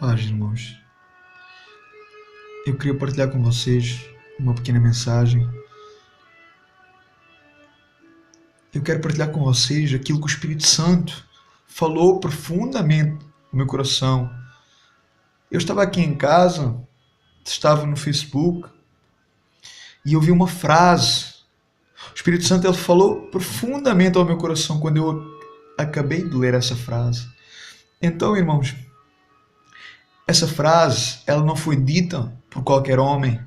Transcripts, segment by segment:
paz, irmãos. Eu queria partilhar com vocês uma pequena mensagem. Eu quero partilhar com vocês aquilo que o Espírito Santo falou profundamente no meu coração. Eu estava aqui em casa, estava no Facebook e eu vi uma frase. O Espírito Santo ele falou profundamente ao meu coração quando eu acabei de ler essa frase. Então, irmãos, essa frase, ela não foi dita por qualquer homem.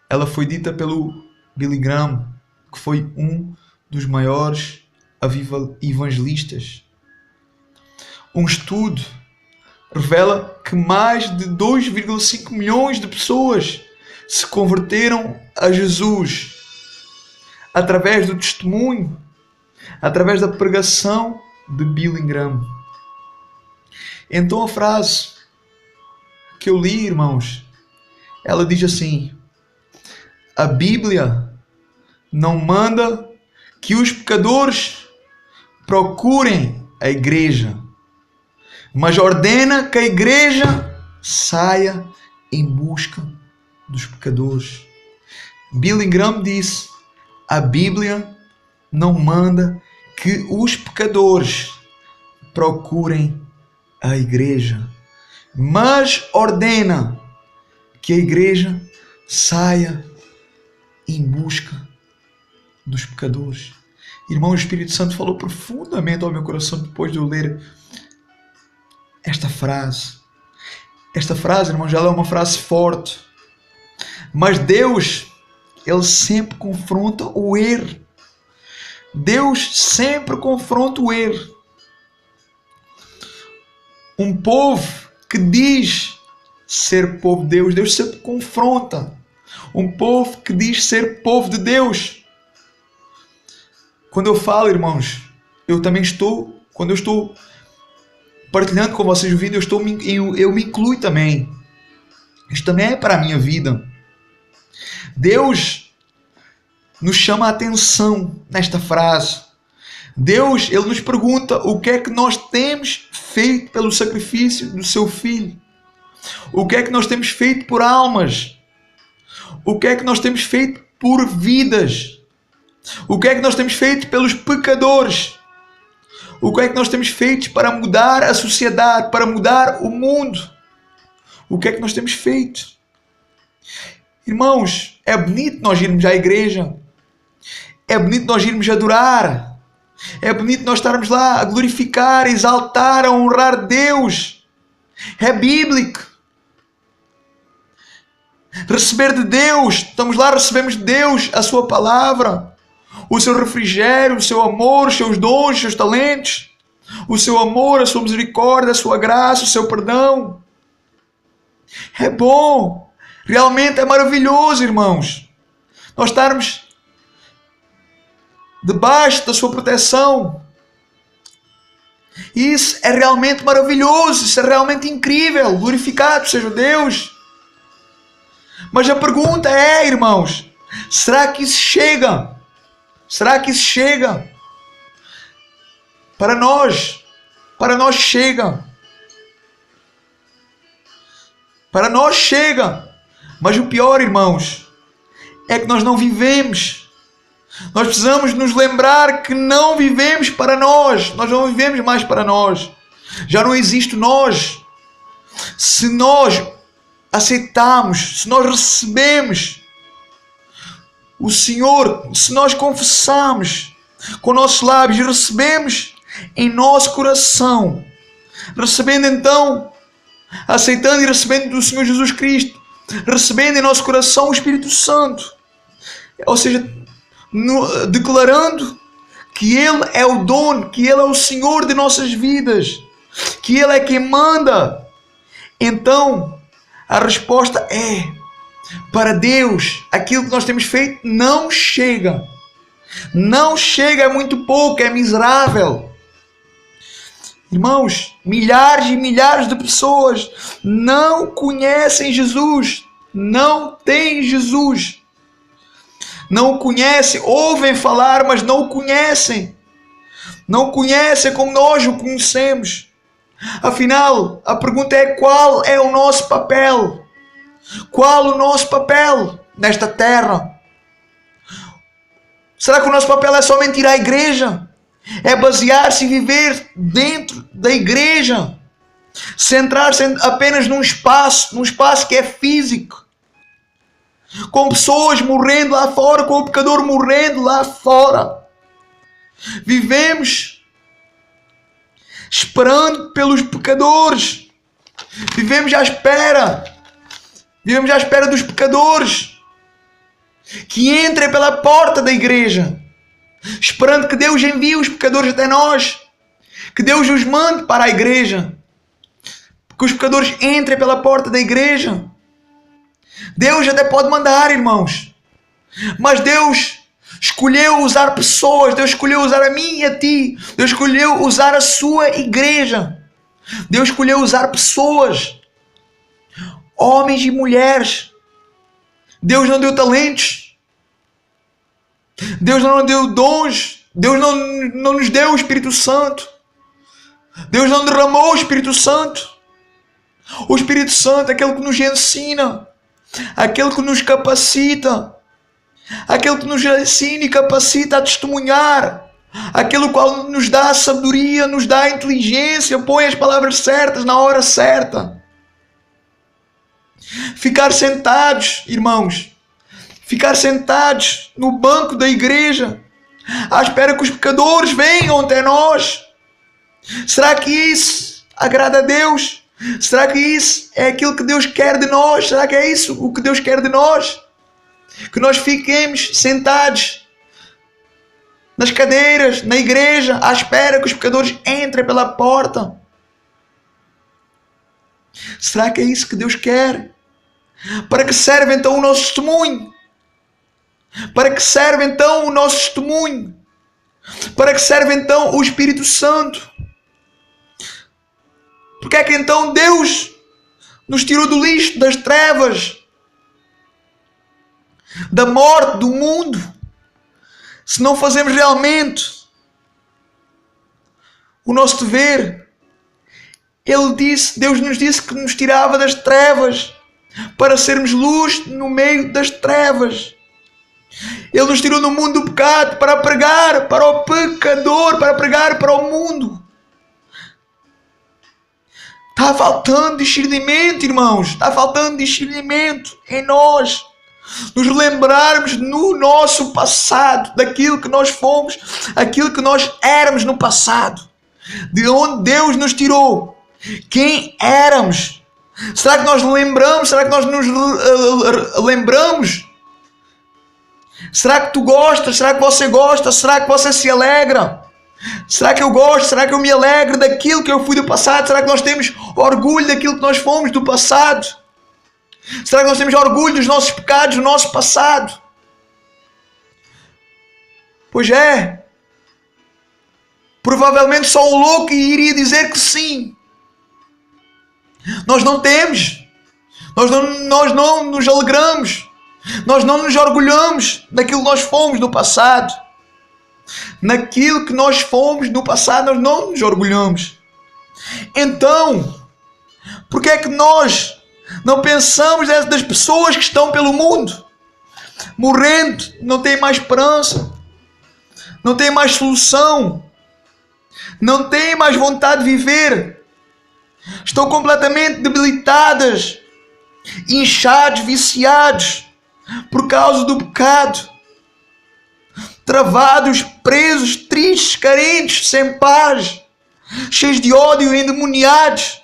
Ela foi dita pelo Billy Graham, que foi um dos maiores evangelistas. Um estudo revela que mais de 2,5 milhões de pessoas se converteram a Jesus através do testemunho, através da pregação de Billy Graham. Então a frase que eu li, irmãos, ela diz assim: a Bíblia não manda que os pecadores procurem a igreja, mas ordena que a igreja saia em busca dos pecadores. Billy Graham disse: a Bíblia não manda que os pecadores procurem a igreja, mas ordena que a igreja saia em busca dos pecadores. Irmão, o Espírito Santo falou profundamente ao meu coração depois de eu ler esta frase. Esta frase, irmão, já é uma frase forte. Mas Deus, Ele sempre confronta o erro. Deus sempre confronta o erro. Um povo que diz ser povo de Deus, Deus sempre confronta. Um povo que diz ser povo de Deus. Quando eu falo, irmãos, quando eu estou partilhando com vocês o vídeo, eu me incluo também. Isto também é para a minha vida. Deus nos chama a atenção nesta frase. Deus, Ele nos pergunta o que é que nós temos feito pelo sacrifício do seu Filho. O que é que nós temos feito por almas? O que é que nós temos feito por vidas? O que é que nós temos feito pelos pecadores? O que é que nós temos feito para mudar a sociedade, para mudar o mundo? O que é que nós temos feito? Irmãos, é bonito nós irmos à igreja. É bonito nós irmos adorar. É bonito nós estarmos lá a glorificar, a exaltar, a honrar Deus. É bíblico. Receber de Deus, estamos lá, recebemos de Deus a sua palavra, o seu refrigério, o seu amor, os seus dons, os seus talentos, o seu amor, a sua misericórdia, a sua graça, o seu perdão. É bom, realmente é maravilhoso, irmãos, nós estarmos debaixo da sua proteção. Isso é realmente maravilhoso, isso é realmente incrível. Glorificado seja Deus. Mas a pergunta é, irmãos, será que isso chega? Será que isso chega? Para nós chega. Para nós chega. Mas o pior, irmãos, é que nós não vivemos. Nós precisamos nos lembrar que não vivemos para nós. Nós não vivemos mais para nós. Já não existe nós. Se nós aceitamos, se nós recebemos o Senhor, se nós confessamos com nossos lábios e recebemos em nosso coração, recebendo então, aceitando e recebendo do Senhor Jesus Cristo, recebendo em nosso coração o Espírito Santo, ou seja, declarando que Ele é o dono, que Ele é o Senhor de nossas vidas, que Ele é quem manda, então a resposta é: para Deus, aquilo que nós temos feito não chega. Não chega, é muito pouco, é miserável. Irmãos, milhares e milhares de pessoas não conhecem Jesus, não têm Jesus. Não o conhecem, ouvem falar, mas não o conhecem. Não o conhecem como nós o conhecemos. Afinal, a pergunta é: qual é o nosso papel? Qual o nosso papel nesta terra? Será que o nosso papel é somente ir à igreja? É basear-se e viver dentro da igreja? Centrar-se apenas num espaço que é físico, com pessoas morrendo lá fora, com o pecador morrendo lá fora. Vivemos esperando pelos pecadores. Vivemos à espera dos pecadores que entrem pela porta da igreja, esperando que Deus envie os pecadores até nós, que Deus os mande para a igreja, que os pecadores entrem pela porta da igreja. Deus até pode mandar, irmãos, mas Deus escolheu usar pessoas, Deus escolheu usar a mim e a ti, Deus escolheu usar a sua igreja, Deus escolheu usar pessoas, homens e mulheres. Deus não deu talentos, Deus não deu dons, Deus não nos deu o Espírito Santo, Deus não derramou o Espírito Santo. O Espírito Santo é aquele que nos ensina, aquele que nos capacita, aquele que nos ensina e capacita a testemunhar, aquele qual nos dá a sabedoria, nos dá a inteligência, põe as palavras certas na hora certa. Ficar sentados, irmãos, ficar sentados no banco da igreja, à espera que os pecadores venham até nós. Será que isso agrada a Deus? Será que isso é aquilo que Deus quer de nós? Será que é isso o que Deus quer de nós? Que nós fiquemos sentados nas cadeiras, na igreja, à espera que os pecadores entrem pela porta? Será que é isso que Deus quer? Para que serve então o nosso testemunho? Para que serve então o nosso testemunho? Para que serve então o Espírito Santo? Porque é que então Deus nos tirou do lixo, das trevas, da morte, do mundo, se não fazemos realmente o nosso dever? Deus nos disse que nos tirava das trevas para sermos luz no meio das trevas. Ele nos tirou do mundo do pecado para pregar para o pecador, para pregar para o mundo. Está faltando discernimento, irmãos. Está faltando discernimento em nós. Nos lembrarmos no nosso passado, daquilo que nós fomos, aquilo que nós éramos no passado. De onde Deus nos tirou. Quem éramos. Será que nós lembramos? Será que nós nos lembramos? Será que tu gostas? Será que você gosta? Será que você se alegra? Será que eu gosto? Será que eu me alegro daquilo que eu fui do passado? Será que nós temos orgulho daquilo que nós fomos do passado? Será que nós temos orgulho dos nossos pecados, do nosso passado? Pois é. Provavelmente só um louco iria dizer que sim. Nós não temos. Nós não nos alegramos. Nós não nos orgulhamos daquilo que nós fomos no passado. Naquilo que nós fomos no passado, nós não nos orgulhamos. Então, por que é que nós não pensamos das pessoas que estão pelo mundo, morrendo, não têm mais esperança, não têm mais solução, não têm mais vontade de viver, estão completamente debilitadas, inchados, viciados por causa do pecado, travados, presos, tristes, carentes, sem paz, cheios de ódio, endemoniados,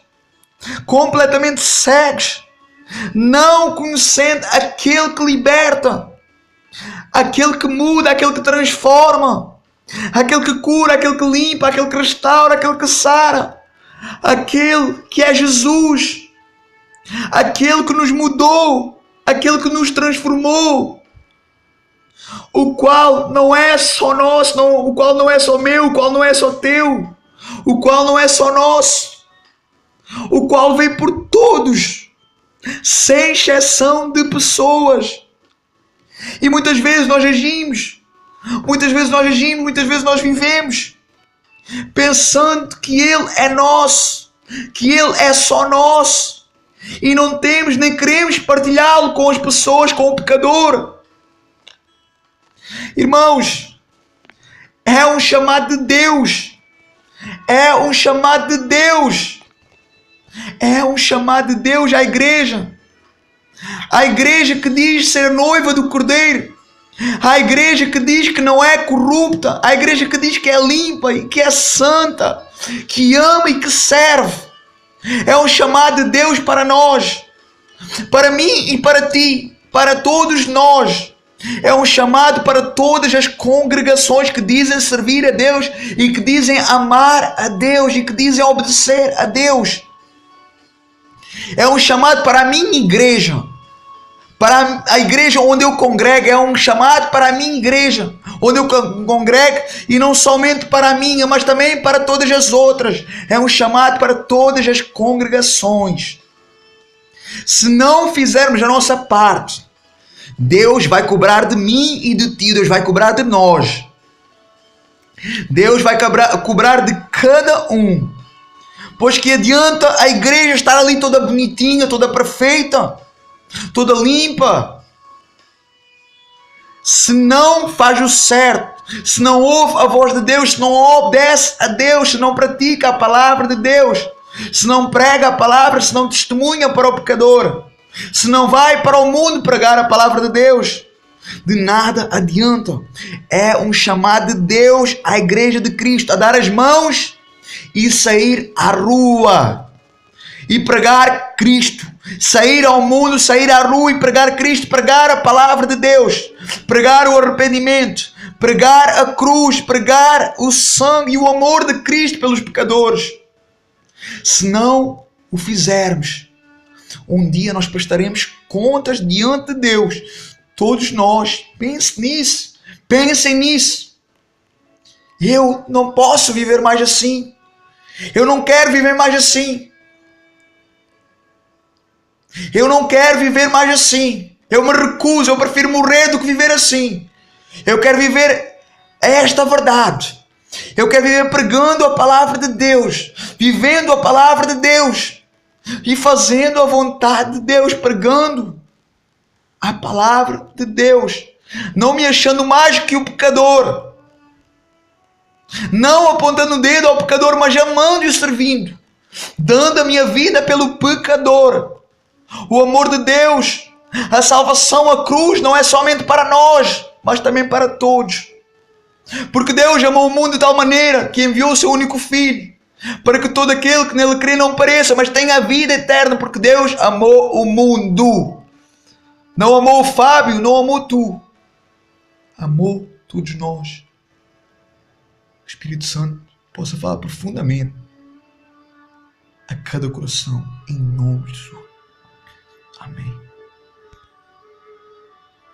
completamente cegos, não conhecendo aquele que liberta, aquele que muda, aquele que transforma, aquele que cura, aquele que limpa, aquele que restaura, aquele que sara, aquele que é Jesus, aquele que nos mudou, aquele que nos transformou, o qual não é só nosso, o qual não é só meu, o qual não é só teu, o qual não é só nosso, o qual veio por todos, sem exceção de pessoas. E muitas vezes nós agimos, muitas vezes nós vivemos, pensando que Ele é nosso, que Ele é só nosso e não temos nem queremos partilhá-lo com as pessoas, com o pecador. Irmãos, é um chamado de Deus. É um chamado de Deus. É um chamado de Deus à igreja. A igreja que diz ser noiva do Cordeiro. A igreja que diz que não é corrupta. A igreja que diz que é limpa e que é santa. Que ama e que serve. É um chamado de Deus para nós. Para mim e para ti. Para todos nós. É um chamado para todas as congregações que dizem servir a Deus e que dizem amar a Deus e que dizem obedecer a Deus. É um chamado para a minha igreja, para a igreja onde eu congrego. É um chamado para a minha igreja, onde eu congrego, e não somente para a minha, mas também para todas as outras. É um chamado para todas as congregações. Se não fizermos a nossa parte, Deus vai cobrar de mim e de ti. Deus vai cobrar de nós. Deus vai cobrar de cada um. Pois que adianta a igreja estar ali toda bonitinha, toda perfeita, toda limpa, se não faz o certo, se não ouve a voz de Deus, se não obedece a Deus, se não pratica a palavra de Deus, se não prega a palavra, se não testemunha para o pecador, se não vai para o mundo pregar a palavra de Deus, de nada adianta. É um chamado de Deus à igreja de Cristo a dar as mãos e sair à rua e pregar Cristo. Sair ao mundo, sair à rua e pregar Cristo, pregar a palavra de Deus, pregar o arrependimento, pregar a cruz, pregar o sangue e o amor de Cristo pelos pecadores. Se não o fizermos, um dia nós prestaremos contas diante de Deus. Todos nós. Pense nisso. Pensem nisso. Eu não posso viver mais assim. Eu não quero viver mais assim. Eu não quero viver mais assim. Eu me recuso. Eu prefiro morrer do que viver assim. Eu quero viver esta verdade. Eu quero viver pregando a palavra de Deus, vivendo a palavra de Deus e fazendo a vontade de Deus, pregando a palavra de Deus, não me achando mais que o pecador, não apontando o dedo ao pecador, mas amando e servindo, dando a minha vida pelo pecador. O amor de Deus, a salvação, a cruz não é somente para nós, mas também para todos. Porque Deus amou o mundo de tal maneira que enviou o seu único Filho, para que todo aquele que nele crê não pereça, mas tenha a vida eterna, porque Deus amou o mundo. Não amou o Fábio, não amou tu. Amou todos nós. O Espírito Santo possa falar profundamente a cada coração, em nome de Jesus. Amém.